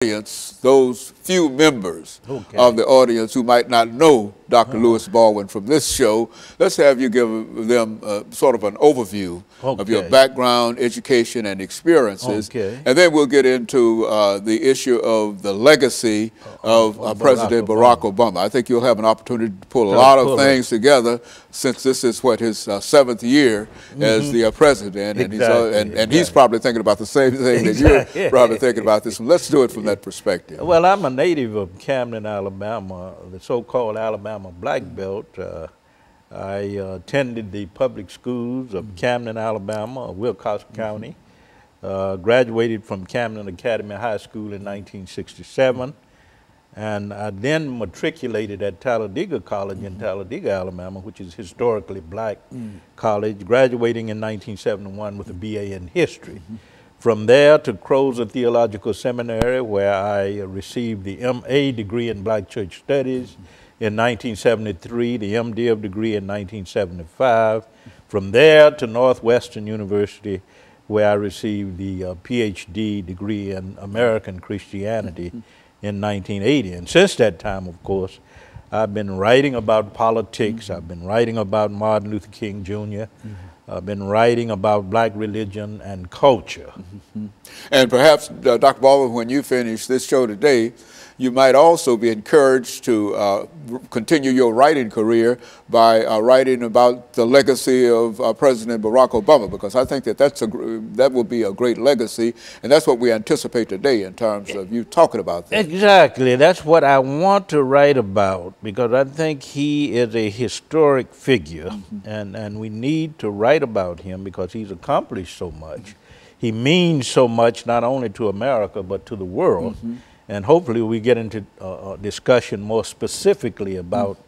audience, those few members Okay. of the audience who might not know Dr. Lewis Baldwin from this show, let's have you give them sort of an overview of your background, education, and experiences. And then we'll get into the issue of the legacy of President Barack Obama. I think you'll have an opportunity to pull a lot of things together, since this is what his 7th year as the president, and he's probably thinking about the same thing that you're probably thinking about this. Let's do it from that perspective. Well, I'm a native of Camden, Alabama, the so-called Alabama Black Belt. I attended the public schools of Camden, Alabama, Wilcox County, graduated from Camden Academy High School in 1967, and I then matriculated at Talladega College in Talladega, Alabama, which is historically black college, graduating in 1971 with a BA in history. From there to Crozer Theological Seminary, where I received the MA degree in Black Church Studies in 1973, the MDiv degree in 1975. From there to Northwestern University, where I received the PhD degree in American Christianity in 1980. And since that time, of course, I've been writing about politics. I've been writing about Martin Luther King Jr. I've been writing about black religion and culture. And perhaps, Dr. Baldwin, when you finish this show today, you might also be encouraged to continue your writing career by writing about the legacy of President Barack Obama, because I think that that will be a great legacy, and that's what we anticipate today in terms of you talking about that. Exactly. That's what I want to write about, because I think he is a historic figure, and we need to write about him because he's accomplished so much. He means so much not only to America but to the world. And hopefully we get into a discussion more specifically about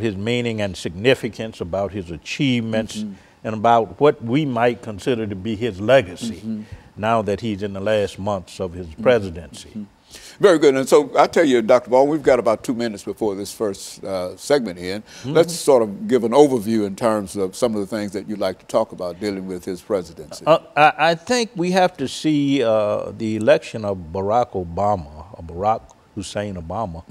his meaning and significance, about his achievements, and about what we might consider to be his legacy now that he's in the last months of his presidency. Very good. And so I tell you, Dr. Baldwin, we've got about 2 minutes before this first segment in. Let's sort of give an overview in terms of some of the things that you'd like to talk about dealing with his presidency. I think we have to see the election of Barack Obama, or Barack Hussein Obama,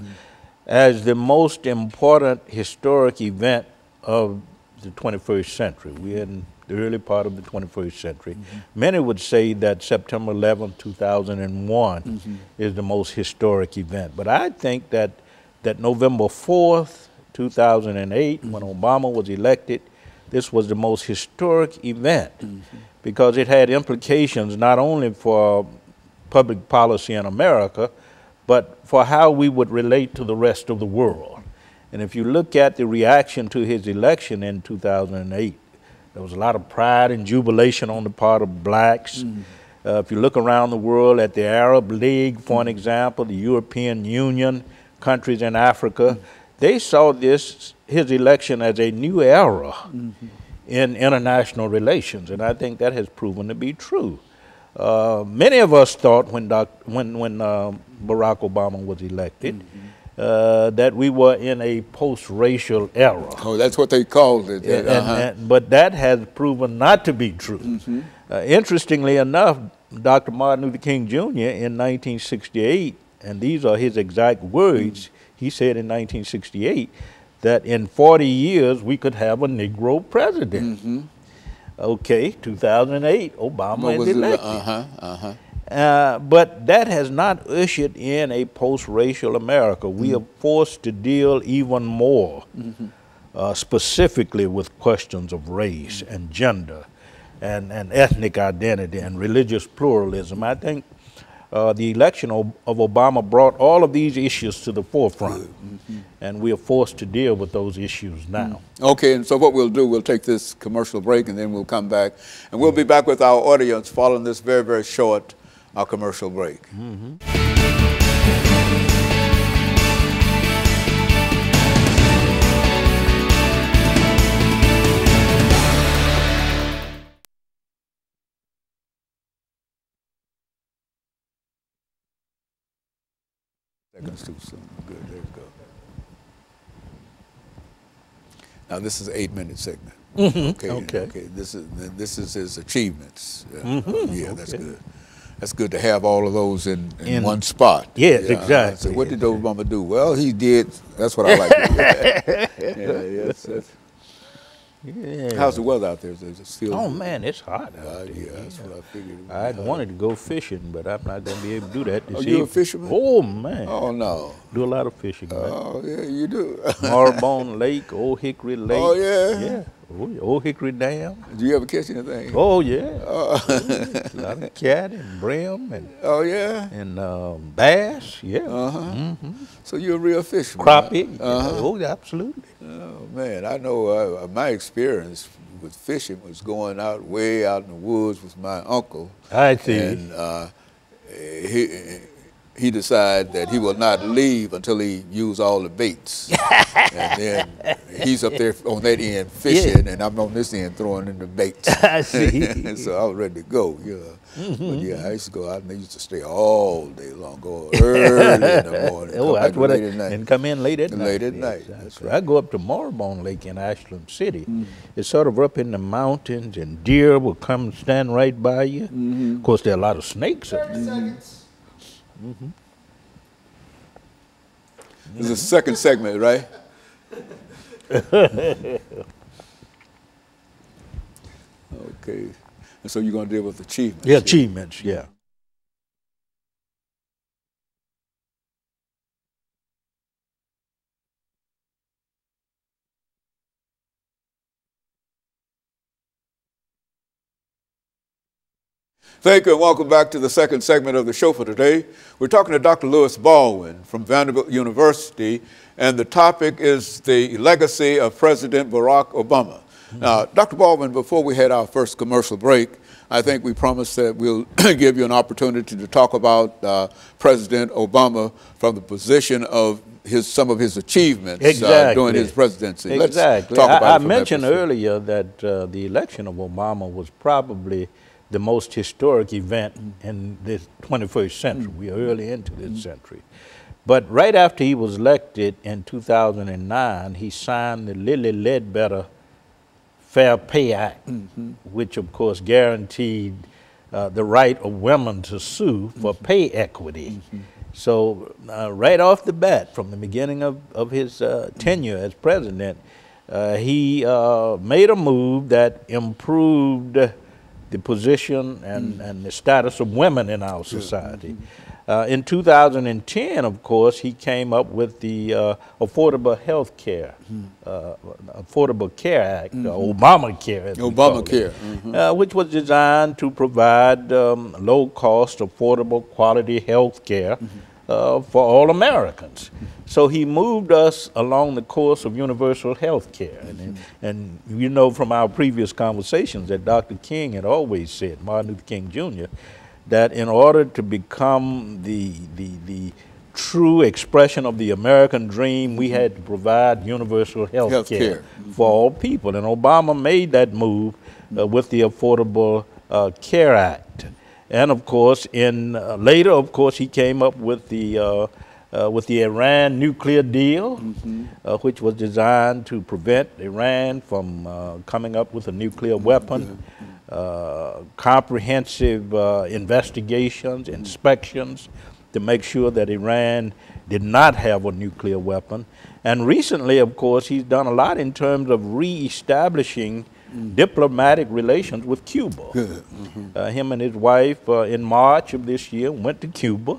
as the most important historic event of the 21st century. We're in the early part of the 21st century. Many would say that September 11, 2001 is the most historic event. But I think that November 4th, 2008, when Obama was elected, this was the most historic event because it had implications not only for public policy in America, but for how we would relate to the rest of the world. And if you look at the reaction to his election in 2008, there was a lot of pride and jubilation on the part of blacks. If you look around the world at the Arab League, for an example, the European Union, countries in Africa, they saw his election as a new era in international relations, and I think that has proven to be true. Many of us thought when Barack Obama was elected that we were in a post-racial era. Oh, that's what they called it. But that has proven not to be true. Interestingly enough, Dr. Martin Luther King Jr. in 1968, and these are his exact words, he said in 1968 that in 40 years we could have a Negro president. Okay, 2008, Obama is elected. But that has not ushered in a post-racial America. We are forced to deal even more specifically with questions of race and gender and ethnic identity and religious pluralism. I think the election of Obama brought all of these issues to the forefront, and we are forced to deal with those issues now. Okay, and so what we'll do, we'll take this commercial break and then we'll come back, and we'll be back with our audience following this very, very short commercial break. Seconds too soon. Good, there you go. Now this is an 8-minute segment. Okay. This is his achievements. Yeah, that's good. That's good to have all of those in one spot. Yes, exactly. So what did Obama do? Well, he did. That's what I like. Yeah. How's the weather out there? Is it still? Oh man, it's hot out there. Yeah, that's what I figured. I wanted to go fishing, but I'm not going to be able to do that this evening. You a fisherman? Oh man. Oh no. Do a lot of fishing. Man. Oh yeah, you do. Marlbone Lake, Old Hickory Lake. Oh yeah. Yeah. Old Hickory Dam. Do you ever catch anything? Oh yeah. A lot of cat and brim and. Oh yeah. And bass. Yeah. So you're a real fisherman. Crappie. Oh, absolutely. Oh man, I know my experience with fishing was going out way out in the woods with my uncle. I see. And he decided that he will not leave until he used all the baits. And then he's up there on that end fishing, and I'm on this end throwing in the baits. I see. So I was ready to go, yeah. But yeah, I used to go out and I used to stay all day long, go early in the morning. That's what and come in late at night. Late at night. That's right. I go up to Marlbone Lake in Ashland City. It's sort of up in the mountains, and deer will come stand right by you. Of course, there are a lot of snakes up there. 30 seconds. This is the second segment, right? Okay. And so you're going to deal with achievements. Yeah, achievements, yeah. Thank you and welcome back to the second segment of the show for today. We're talking to Dr. Lewis Baldwin from Vanderbilt University, and the topic is the legacy of President Barack Obama. Now, Dr. Baldwin, before we had our first commercial break, I think we promised that we'll give you an opportunity to talk about President Obama from the position of some of his achievements during his presidency. Exactly. Let's talk about I mentioned earlier that the election of Obama was probably the most historic event in this 21st century. We are early into this century. But right after he was elected in 2009, he signed the Lilly Ledbetter Fair Pay Act, which of course guaranteed the right of women to sue for pay equity. So right off the bat, from the beginning of his tenure as president, he made a move that improved the position and the status of women in our society. In 2010, of course, he came up with the Affordable Health Care, Affordable Care Act, Obamacare, which was designed to provide low-cost, affordable, quality health care for all Americans. So he moved us along the course of universal health care. And you know from our previous conversations that Dr. King had always said, Martin Luther King Jr., that in order to become the true expression of the American dream, we had to provide universal health care for all people. And Obama made that move with the Affordable Care Act. And of course, later, of course, he came up with the Iran nuclear deal, which was designed to prevent Iran from coming up with a nuclear weapon. Comprehensive investigations, inspections to make sure that Iran did not have a nuclear weapon. And recently, of course, he's done a lot in terms of reestablishing diplomatic relations with Cuba. Him and his wife in March of this year went to Cuba,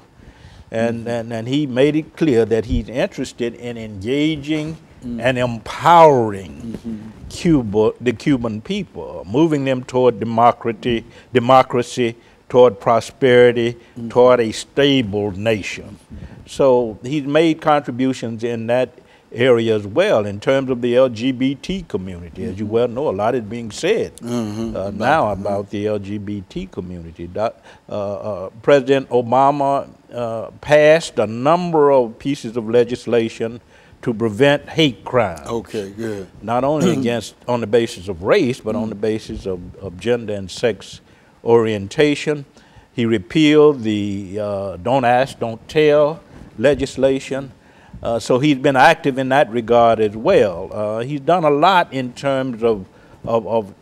and he made it clear that he's interested in engaging and empowering the Cuban people, moving them toward democracy, toward prosperity, toward a stable nation. So he's made contributions in that area as well. In terms of the LGBT community, as you well know, a lot is being said now about the LGBT community. President Obama passed a number of pieces of legislation to prevent hate crime. Okay, good. Not only on the basis of race, but on the basis of gender and sex orientation. He repealed the Don't Ask, Don't Tell legislation. So he's been active in that regard as well. He's done a lot in terms of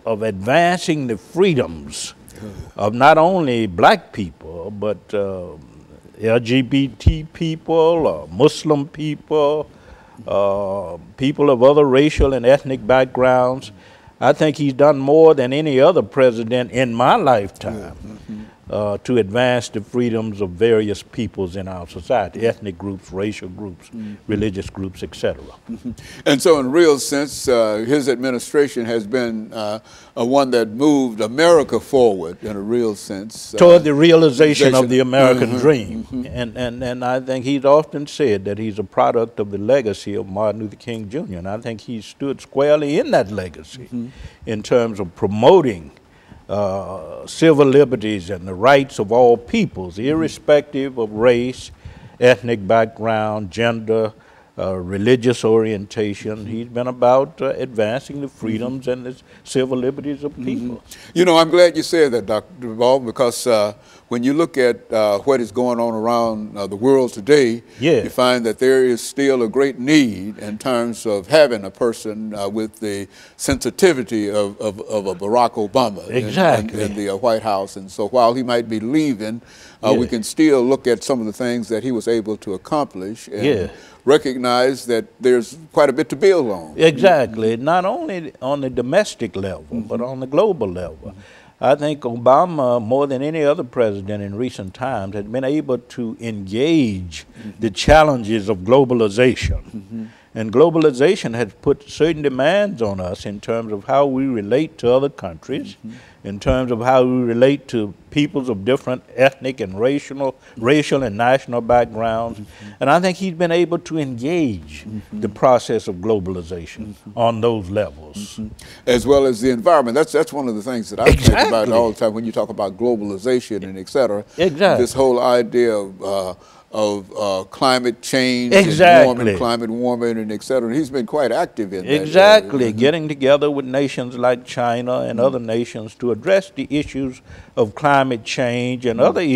advancing the freedoms of not only black people, but LGBT people, Muslim people, people of other racial and ethnic backgrounds. I think he's done more than any other president in my lifetime to advance the freedoms of various peoples in our society, ethnic groups, racial groups, religious groups, etc. And so in real sense, his administration has been one that moved America forward in a real sense. Toward the realization of the American dream. And I think he's often said that he's a product of the legacy of Martin Luther King Jr. And I think he stood squarely in that legacy in terms of promoting civil liberties and the rights of all peoples, irrespective of race, ethnic background, gender, religious orientation. He's been about advancing the freedoms and the civil liberties of people. You know, I'm glad you said that, Dr. Baldwin, because when you look at what is going on around the world today, you find that there is still a great need in terms of having a person with the sensitivity of a Barack Obama in the White House. And so while he might be leaving, we can still look at some of the things that he was able to accomplish and recognize that there's quite a bit to build on. Exactly, not only on the domestic level, but on the global level. I think Obama, more than any other president in recent times, has been able to engage the challenges of globalization. And globalization has put certain demands on us in terms of how we relate to other countries, in terms of how we relate to peoples of different ethnic and racial and national backgrounds. And I think he's been able to engage the process of globalization on those levels. As well as the environment. That's one of the things that I think about all the time when you talk about globalization and et cetera. This whole idea of climate change and climate warming and et cetera. He's been quite active in that. Getting together with nations like China and other nations to address the issues of climate change and other issues